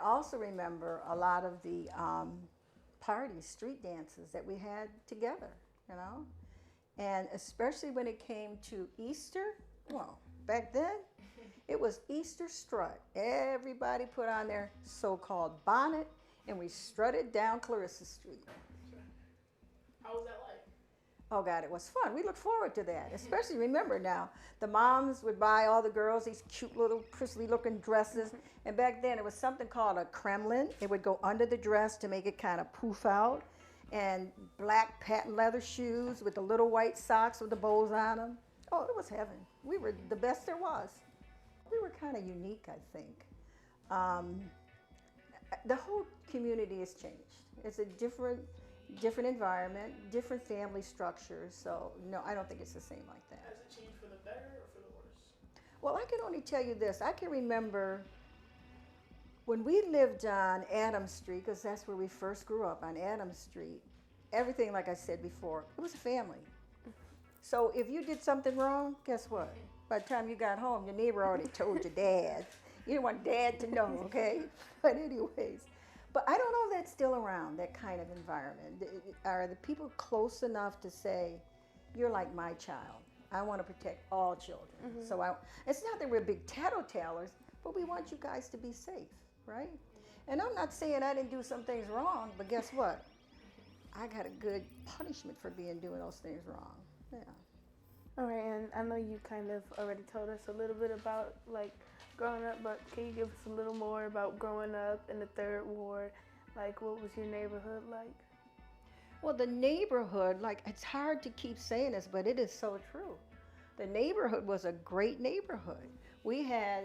also remember a lot of the parties, street dances that we had together, you know? And especially when it came to Easter, well, back then, it was Easter strut. Everybody put on their so-called bonnet, and we strutted down Clarissa Street. How was that like? Oh God, it was fun. We look forward to that. Especially, remember now, the moms would buy all the girls these cute little prissy looking dresses. And back then it was something called a Kremlin. It would go under the dress to make it kind of poof out. And black patent leather shoes with the little white socks with the bows on them. Oh, it was heaven. We were the best there was. We were kind of unique, I think. The whole community has changed. It's a different environment, different family structures. So no, I don't think it's the same like that. Has it changed for the better or for the worse? Well, I can only tell you this. I can remember when we lived on Adams Street, because that's where we first grew up, on Adams Street. Everything, like I said before, it was a family. So if you did something wrong, guess what? By the time you got home, your neighbor already told your dad. You didn't want dad to know, okay? But anyways. But I don't know if that's still around, that kind of environment. Are the people close enough to say, you're like my child. I want to protect all children. Mm-hmm. So it's not that we're big tattletales, but we want you guys to be safe, right? And I'm not saying I didn't do some things wrong, but guess what? I got a good punishment for doing those things wrong. Yeah. All right, and I know you kind of already told us a little bit about like growing up, but can you give us a little more about growing up in the Third Ward? Like, what was your neighborhood like? Well, the neighborhood, like, it's hard to keep saying this, but it is so true. The neighborhood was a great neighborhood. We had,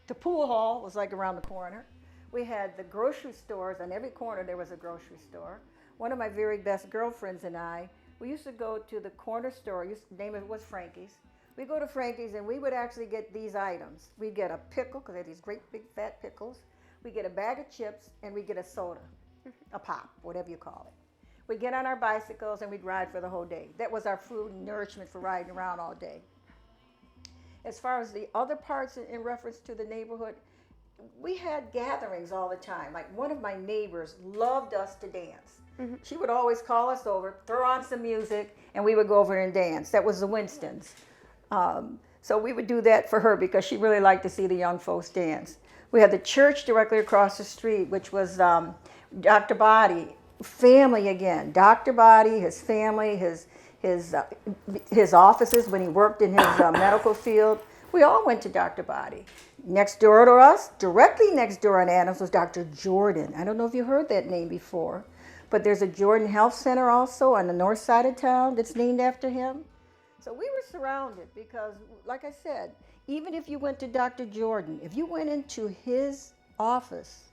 the pool hall was like around the corner. We had the grocery stores. On every corner there was a grocery store. One of my very best girlfriends and I, we used to go to the corner store, the name of it was Frankie's. We go to Frankie's and we would actually get these items. We'd get a pickle, because they had these great big fat pickles. We'd get a bag of chips and we'd get a soda, a pop, whatever you call it. We'd get on our bicycles and we'd ride for the whole day. That was our food and nourishment for riding around all day. As far as the other parts in reference to the neighborhood, we had gatherings all the time. Like one of my neighbors loved us to dance. Mm-hmm. She would always call us over, throw on some music, and we would go over and dance. That was the Winstons. So we would do that for her because she really liked to see the young folks dance. We had the church directly across the street, which was Dr. Body, family again. Dr. Body, his family, his offices when he worked in his medical field. We all went to Dr. Body. Next door to us, directly next door on Adams, was Dr. Jordan. I don't know if you heard that name before, but there's a Jordan Health Center also on the north side of town that's named after him. So we were surrounded because, like I said, even if you went to Dr. Jordan, if you went into his office,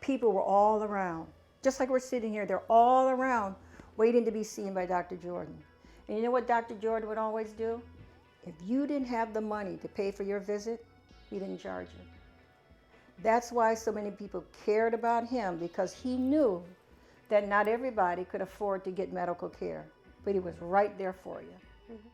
people were all around. Just like we're sitting here, they're all around waiting to be seen by Dr. Jordan. And you know what Dr. Jordan would always do? If you didn't have the money to pay for your visit, he didn't charge you. That's why so many people cared about him, because he knew that not everybody could afford to get medical care, but he was right there for you. Mm-hmm.